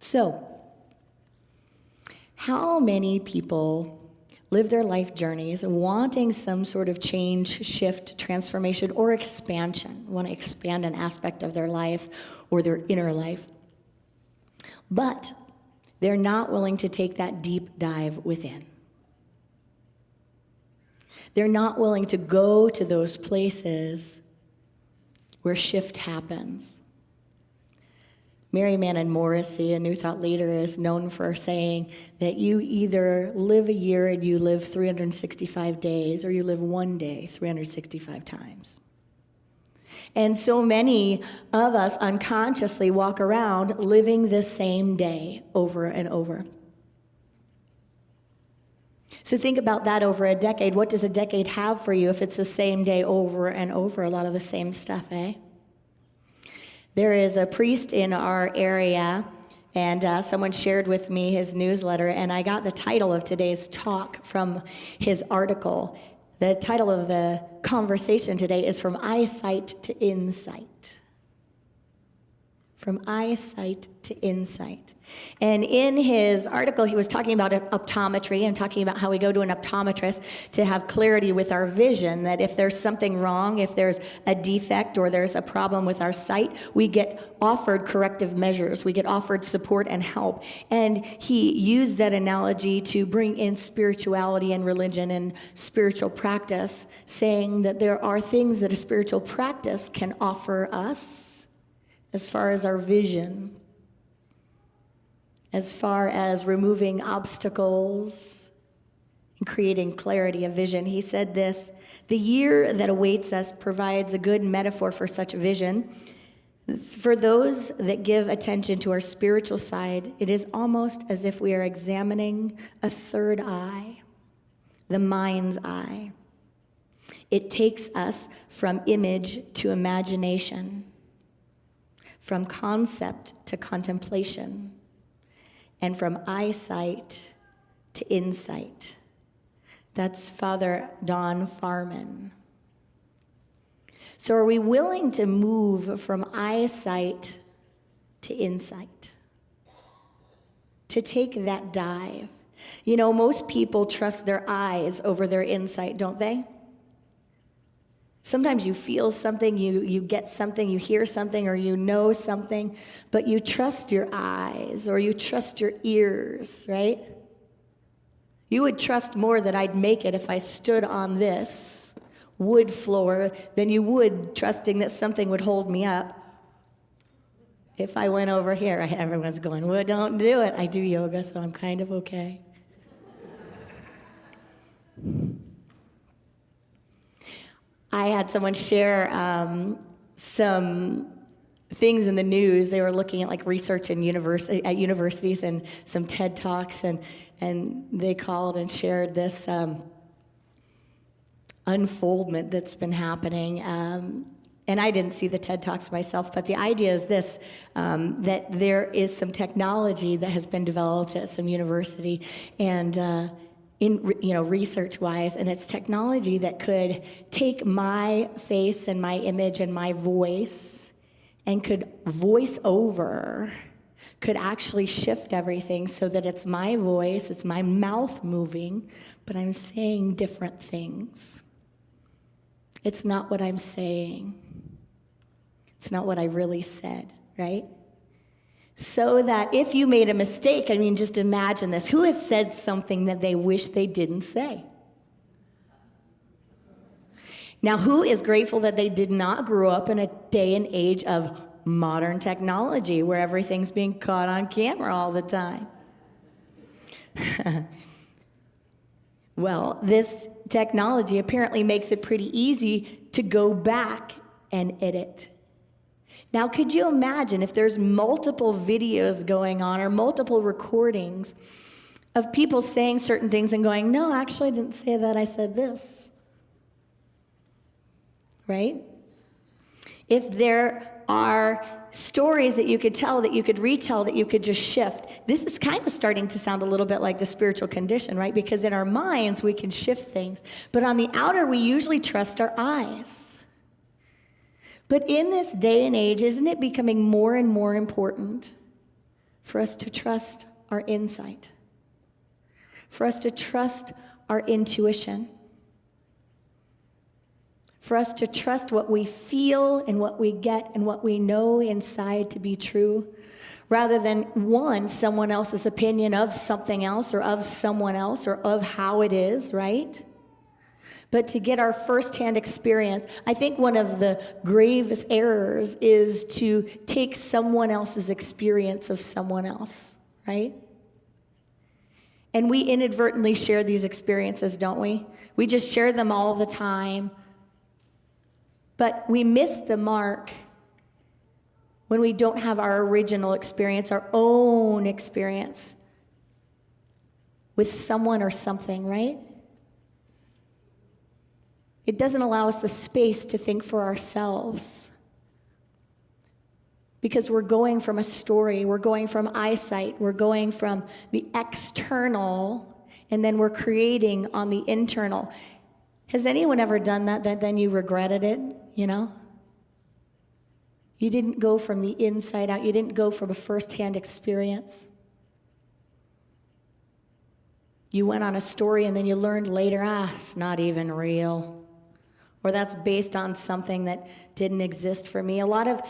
So, how many people live their life journeys wanting some sort of change, shift, transformation, or expansion, want to expand an aspect of their life or their inner life, but they're not willing to take that deep dive within? They're not willing to go to those places where shift happens. Mary Mannon Morrissey, a New Thought leader, is known for saying that you either live a year and you live 365 days, or you live one day 365 times. And so many of us unconsciously walk around living the same day over and over. So think about that over a decade. What does a decade have for you if it's the same day over and over? A lot of the same stuff, eh? There is a priest in our area, and someone shared with me his newsletter, and I got the title of today's talk from his article. The title of the conversation today is From Eyesight to Insight. From Eyesight to Insight. And in his article, he was talking about optometry and talking about how we go to an optometrist to have clarity with our vision, that if there's something wrong, if there's a defect or there's a problem with our sight, we get offered corrective measures. We get offered support and help. And he used that analogy to bring in spirituality and religion and spiritual practice, saying that there are things that a spiritual practice can offer us as far as our vision, as far as removing obstacles and creating clarity of vision. He said this: the year that awaits us provides a good metaphor for such vision. For those that give attention to our spiritual side, it is almost as if we are examining a third eye, the mind's eye. It takes us from image to imagination, from concept to contemplation, and from eyesight to insight. That's Father Don Farman. So are we willing to move from eyesight to insight? To take that dive? You know, most people trust their eyes over their insight, don't they? Sometimes you feel something, you get something, you hear something, or you know something, but you trust your eyes or you trust your ears, right? You would trust more that I'd make it if I stood on this wood floor than you would trusting that something would hold me up if I went over here. Everyone's going, well, don't do it. I do yoga, so I'm kind of okay. I had someone share some things in the news. They were looking at like research in universities and some TED Talks, and they called and shared this unfoldment that's been happening. And I didn't see the TED Talks myself, but the idea is this, that there is some technology that has been developed at some university, and research-wise, and it's technology that could take my face and my image and my voice and could voice over, could actually shift everything so that it's my voice, it's my mouth moving, but I'm saying different things. It's not what I'm saying. It's not what I really said, right? So that if you made a mistake, I mean, just imagine this. Who has said something that they wish they didn't say? Now, who is grateful that they did not grow up in a day and age of modern technology where everything's being caught on camera all the time? Well, this technology apparently makes it pretty easy to go back and edit. Now, could you imagine if there's multiple videos going on or multiple recordings of people saying certain things and going, no, actually I didn't say that, I said this, right? If there are stories that you could tell, that you could retell, that you could just shift. This is kind of starting to sound a little bit like the spiritual condition, right? Because in our minds, we can shift things. But on the outer, we usually trust our eyes. But in this day and age, isn't it becoming more and more important for us to trust our insight, for us to trust our intuition, for us to trust what we feel and what we get and what we know inside to be true, rather than someone else's opinion of something else or of someone else or of how it is, right? But to get our firsthand experience. I think one of the gravest errors is to take someone else's experience of someone else, right? And we inadvertently share these experiences, don't we? We just share them all the time. But we miss the mark when we don't have our original experience, our own experience with someone or something, right? It doesn't allow us the space to think for ourselves. Because we're going from a story, we're going from eyesight, we're going from the external, and then we're creating on the internal. Has anyone ever done that then you regretted it, you know? You didn't go from the inside out. You didn't go from a firsthand experience. You went on a story and then you learned later, it's not even real. Or that's based on something that didn't exist for me. A lot of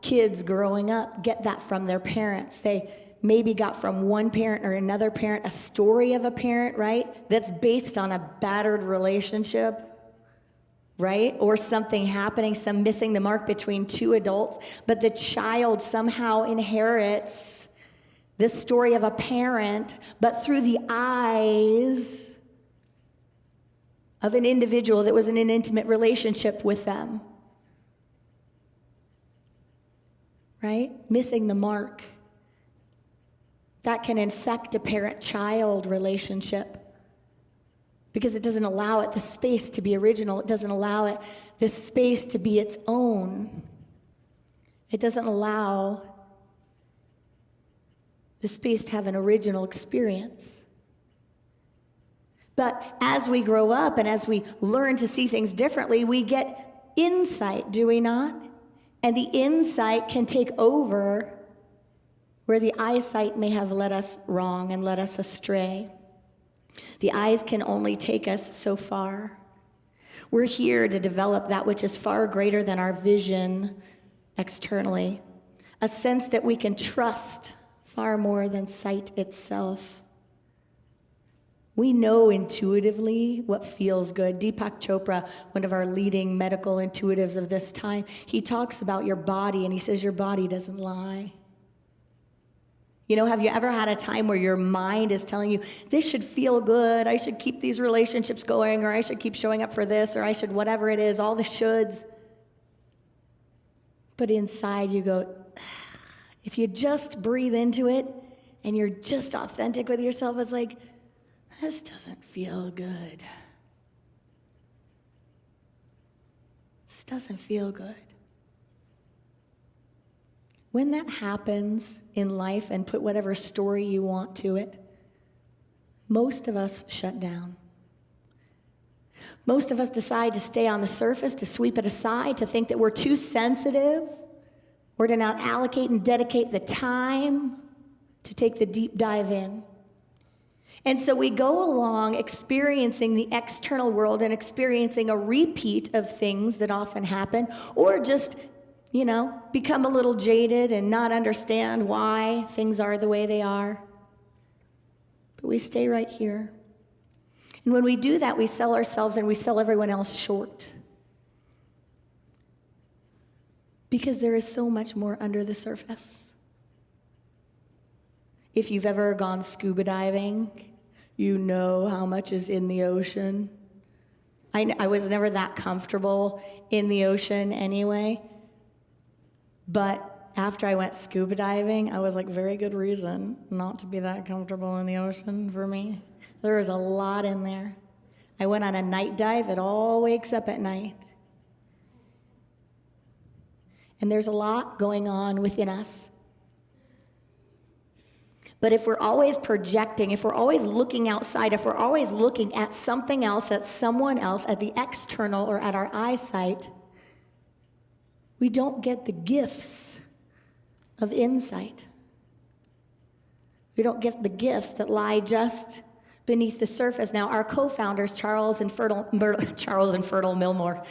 kids growing up get that from their parents. They maybe got from one parent or another parent a story of a parent, right? That's based on a battered relationship, right? Or something happening, some missing the mark between two adults. But the child somehow inherits this story of a parent, but through the eyes of an individual that was in an intimate relationship with them. Right? Missing the mark. That can infect a parent-child relationship because it doesn't allow it the space to be original. It doesn't allow it the space to be its own. It doesn't allow the space to have an original experience. But as we grow up and as we learn to see things differently, we get insight, do we not? And the insight can take over where the eyesight may have led us wrong and led us astray. The eyes can only take us so far. We're here to develop that which is far greater than our vision externally, a sense that we can trust far more than sight itself. We know intuitively what feels good. Deepak Chopra, one of our leading medical intuitives of this time, he talks about your body and he says your body doesn't lie. You know, have you ever had a time where your mind is telling you, this should feel good, I should keep these relationships going, or I should keep showing up for this, or I should whatever it is, all the shoulds. But inside you go, if you just breathe into it and you're just authentic with yourself, it's like, this doesn't feel good. This doesn't feel good. When that happens in life, and put whatever story you want to it, most of us shut down. Most of us decide to stay on the surface, to sweep it aside, to think that we're too sensitive, or to not allocate and dedicate the time to take the deep dive in. And so we go along experiencing the external world and experiencing a repeat of things that often happen, or just, become a little jaded and not understand why things are the way they are. But we stay right here. And when we do that, we sell ourselves and we sell everyone else short. Because there is so much more under the surface. If you've ever gone scuba diving, you know how much is in the ocean. I was never that comfortable in the ocean anyway. But after I went scuba diving, I was like, very good reason not to be that comfortable in the ocean for me. There is a lot in there. I went on a night dive. It all wakes up at night. And there's a lot going on within us. But if we're always projecting, if we're always looking outside, if we're always looking at something else, at someone else, at the external or at our eyesight, we don't get the gifts of insight. We don't get the gifts that lie just beneath the surface. Now, our co-founders, Charles and Fertile Myrtle Millmore,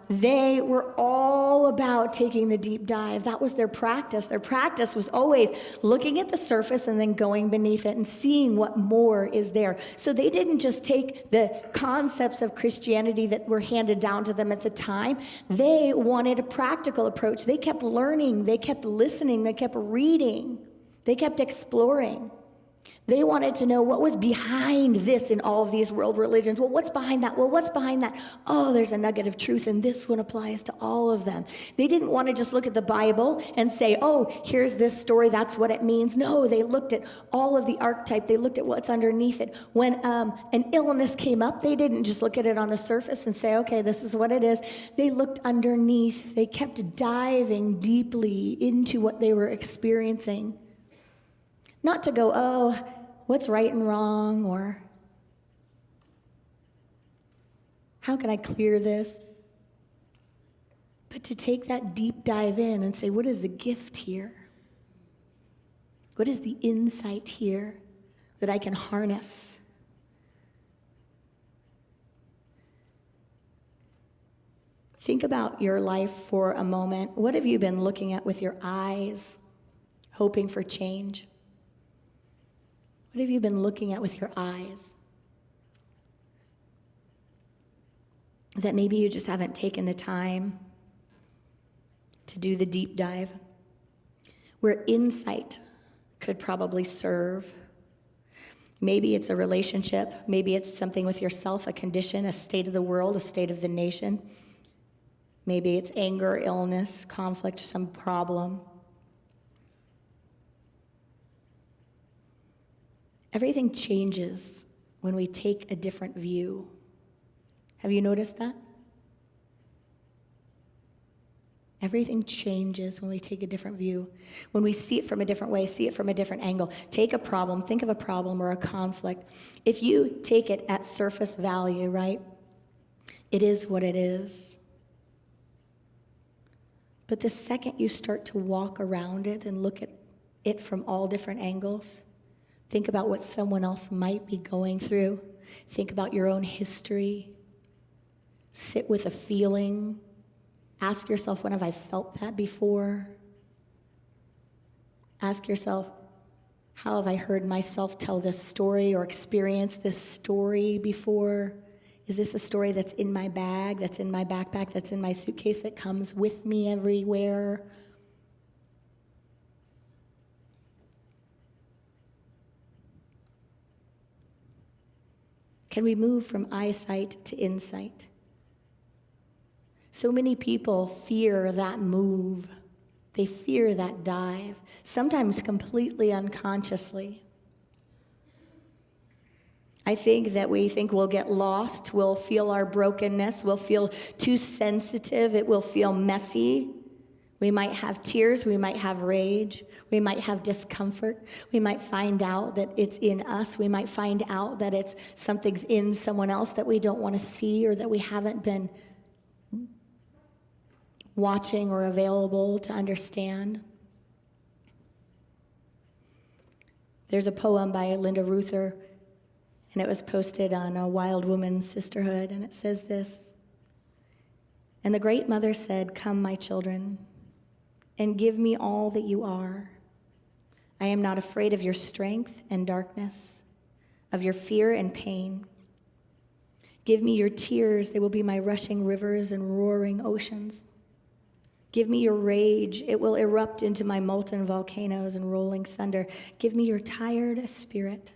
they were all about taking the deep dive. That was their practice. Their practice was always looking at the surface and then going beneath it and seeing what more is there. So they didn't just take the concepts of Christianity that were handed down to them at the time. They wanted a practical approach. They kept learning. They kept listening. They kept reading. They kept exploring. They wanted to know what was behind this in all of these world religions. Well, what's behind that? Well, what's behind that? Oh, there's a nugget of truth, and this one applies to all of them. They didn't want to just look at the Bible and say, oh, here's this story, that's what it means. No, they looked at all of the archetype. They looked at what's underneath it. When an illness came up, they didn't just look at it on the surface and say, okay, this is what it is. They looked underneath. They kept diving deeply into what they were experiencing. Not to go, oh, what's right and wrong, or how can I clear this? But to take that deep dive in and say, what is the gift here? What is the insight here that I can harness? Think about your life for a moment. What have you been looking at with your eyes, hoping for change? What have you been looking at with your eyes that maybe you just haven't taken the time to do the deep dive? Where insight could probably serve. Maybe it's a relationship. Maybe it's something with yourself, a condition, a state of the world, a state of the nation. Maybe it's anger, illness, conflict, some problem. Everything changes when we take a different view. Have you noticed that? Everything changes when we take a different view. When we see it from a different way, see it from a different angle. Take a problem, think of a problem or a conflict. If you take it at surface value, right? It is what it is. But the second you start to walk around it and look at it from all different angles, think about what someone else might be going through. Think about your own history. Sit with a feeling. Ask yourself, when have I felt that before? Ask yourself, how have I heard myself tell this story or experienced this story before? Is this a story that's in my bag, that's in my backpack, that's in my suitcase, that comes with me everywhere? Can we move from eyesight to insight? So many people fear that move. They fear that dive, sometimes completely unconsciously. I think that we think we'll get lost, we'll feel our brokenness, we'll feel too sensitive, it will feel messy. We might have tears, we might have rage, we might have discomfort. We might find out that it's in us. We might find out that it's something's in someone else that we don't want to see or that we haven't been watching or available to understand. There's a poem by Linda Ruther, and it was posted on a Wild Woman's Sisterhood, and it says this: "And the great mother said, 'Come, my children, and give me all that you are. I am not afraid of your strength and darkness, of your fear and pain. Give me your tears, they will be my rushing rivers and roaring oceans. Give me your rage, it will erupt into my molten volcanoes and rolling thunder. Give me your tired spirit,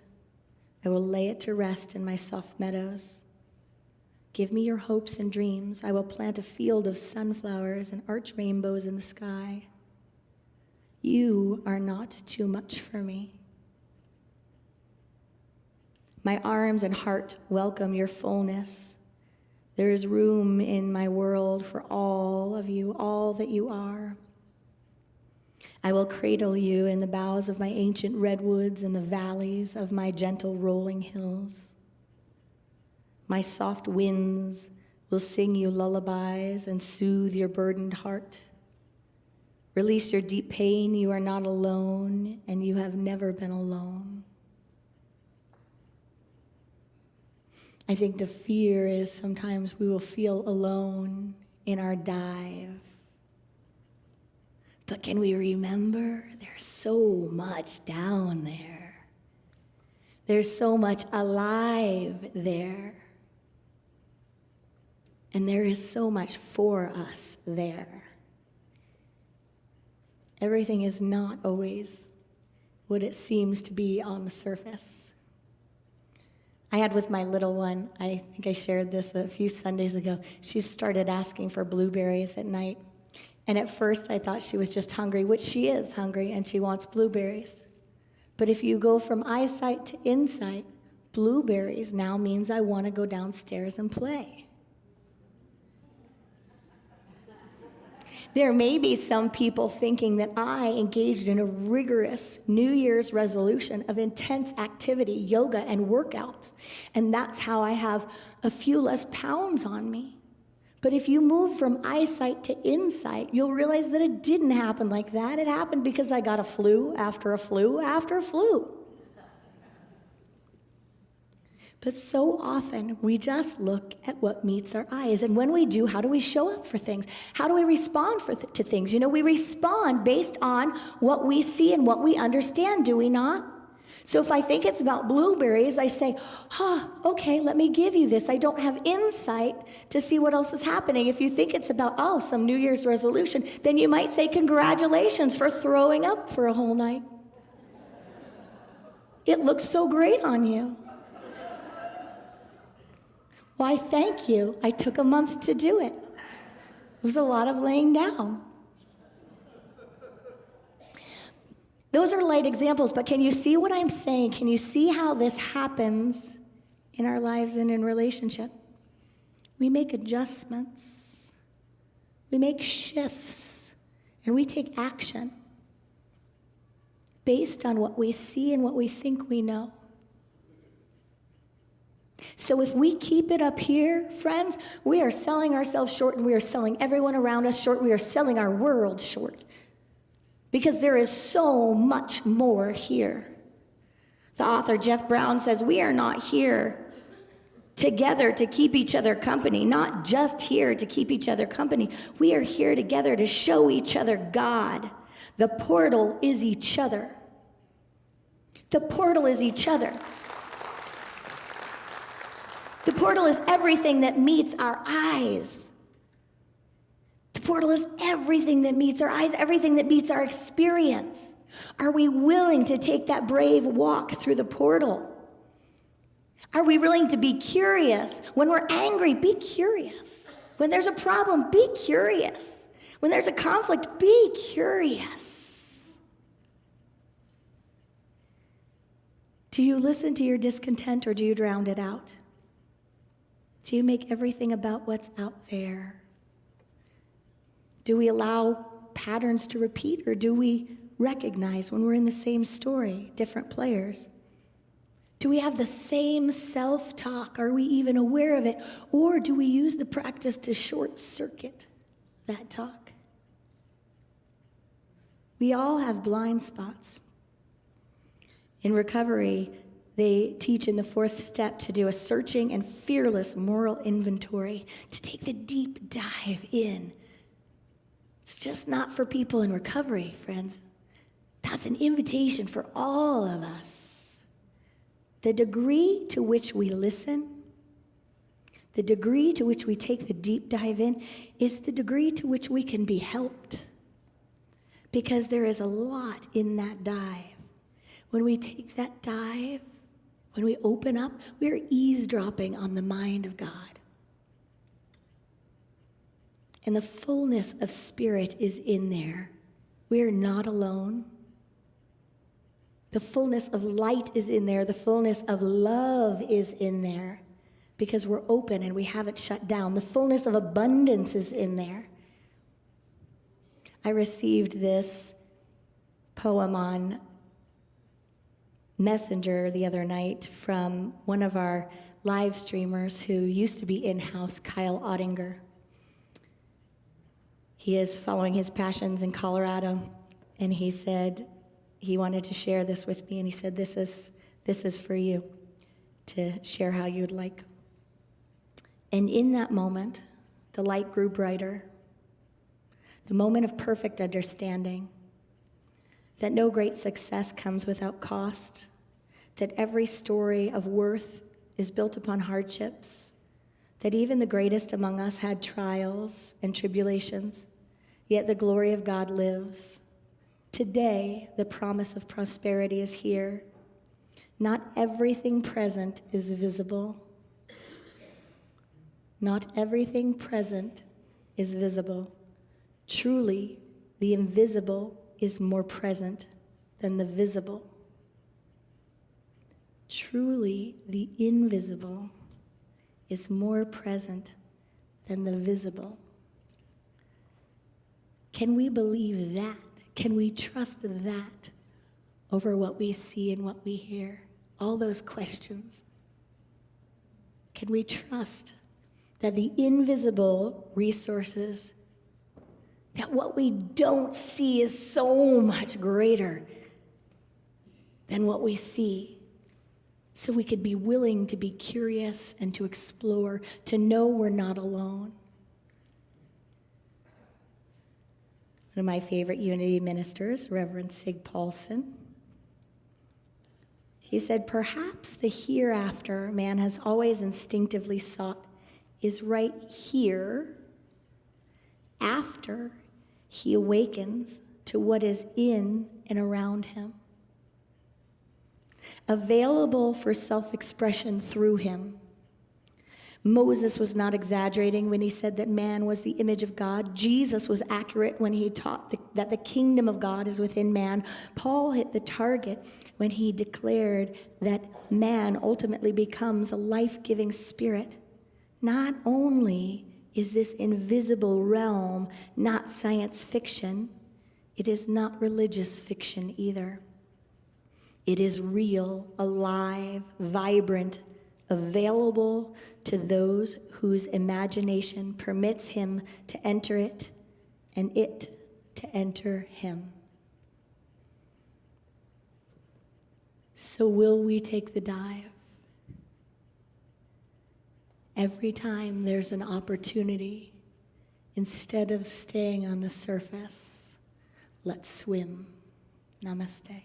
I will lay it to rest in my soft meadows. Give me your hopes and dreams, I will plant a field of sunflowers and arch rainbows in the sky. You are not too much for me. My arms and heart welcome your fullness. There is room in my world for all of you, all that you are. I will cradle you in the boughs of my ancient redwoods and the valleys of my gentle rolling hills. My soft winds will sing you lullabies and soothe your burdened heart. Release your deep pain. You are not alone, and you have never been alone. I think the fear is sometimes we will feel alone in our dive. But can we remember there's so much down there? There's so much alive there. And there is so much for us there. Everything is not always what it seems to be on the surface. I had with my little one, I think I shared this a few Sundays ago, she started asking for blueberries at night. And at first I thought she was just hungry, which she is hungry, and she wants blueberries. But if you go from eyesight to insight, blueberries now means I want to go downstairs and play. There may be some people thinking that I engaged in a rigorous New Year's resolution of intense activity, yoga, and workouts, and that's how I have a few less pounds on me. But if you move from eyesight to insight, you'll realize that it didn't happen like that. It happened because I got a flu after a flu after a flu. But so often, we just look at what meets our eyes. And when we do, how do we show up for things? How do we respond to things? You know, we respond based on what we see and what we understand, do we not? So if I think it's about blueberries, I say, okay, let me give you this. I don't have insight to see what else is happening. If you think it's about, some New Year's resolution, then you might say, congratulations for throwing up for a whole night. It looks so great on you. Why, thank you. I took a month to do it. It was a lot of laying down. Those are light examples, but can you see what I'm saying? Can you see how this happens in our lives and in relationship? We make adjustments. We make shifts, and we take action based on what we see and what we think we know. So if we keep it up here, friends, we are selling ourselves short, and we are selling everyone around us short. We are selling our world short because there is so much more here. The author Jeff Brown says, we are not here together to keep each other company, not just here to keep each other company. We are here together to show each other God. The portal is each other. The portal is each other. The portal is everything that meets our eyes. The portal is everything that meets our eyes, everything that meets our experience. Are we willing to take that brave walk through the portal? Are we willing to be curious? When we're angry, be curious. When there's a problem, be curious. When there's a conflict, be curious. Do you listen to your discontent, or do you drown it out? Do you make everything about what's out there? Do we allow patterns to repeat, or do we recognize when we're in the same story, different players? Do we have the same self-talk? Are we even aware of it? Or do we use the practice to short-circuit that talk? We all have blind spots. In recovery, they teach in the 4th step to do a searching and fearless moral inventory, to take the deep dive in. It's just not for people in recovery, friends. That's an invitation for all of us. The degree to which we listen, the degree to which we take the deep dive in, is the degree to which we can be helped. Because there is a lot in that dive. When we take that dive, when we open up, we're eavesdropping on the mind of God. And the fullness of Spirit is in there. We're not alone. The fullness of light is in there. The fullness of love is in there because we're open and we haven't shut down. The fullness of abundance is in there. I received this poem on Messenger the other night from one of our live streamers who used to be in-house, Kyle Ottinger. He is following his passions in Colorado, and he said he wanted to share this with me, and he said, this is for you to share how you'd like. And in that moment, the light grew brighter, the moment of perfect understanding, that no great success comes without cost, that every story of worth is built upon hardships, that even the greatest among us had trials and tribulations, yet the glory of God lives. Today, the promise of prosperity is here. Not everything present is visible. Not everything present is visible. Truly, the invisible is more present than the visible. Truly, the invisible is more present than the visible. Can we believe that? Can we trust that over what we see and what we hear? All those questions. Can we trust that the invisible resources, that what we don't see is so much greater than what we see? So we could be willing to be curious and to explore, to know we're not alone. One of my favorite Unity ministers, Reverend Sig Paulson, he said, perhaps the hereafter man has always instinctively sought is right here after he awakens to what is in and around him, available for self-expression through him. Moses was not exaggerating when he said that man was the image of God. Jesus was accurate when he taught that the kingdom of God is within man. Paul hit the target when he declared that man ultimately becomes a life-giving spirit. Not only is this invisible realm not science fiction, it is not religious fiction either. It is real, alive, vibrant, available to those whose imagination permits him to enter it and it to enter him. So will we take the dive? Every time there's an opportunity, instead of staying on the surface, let's swim. Namaste.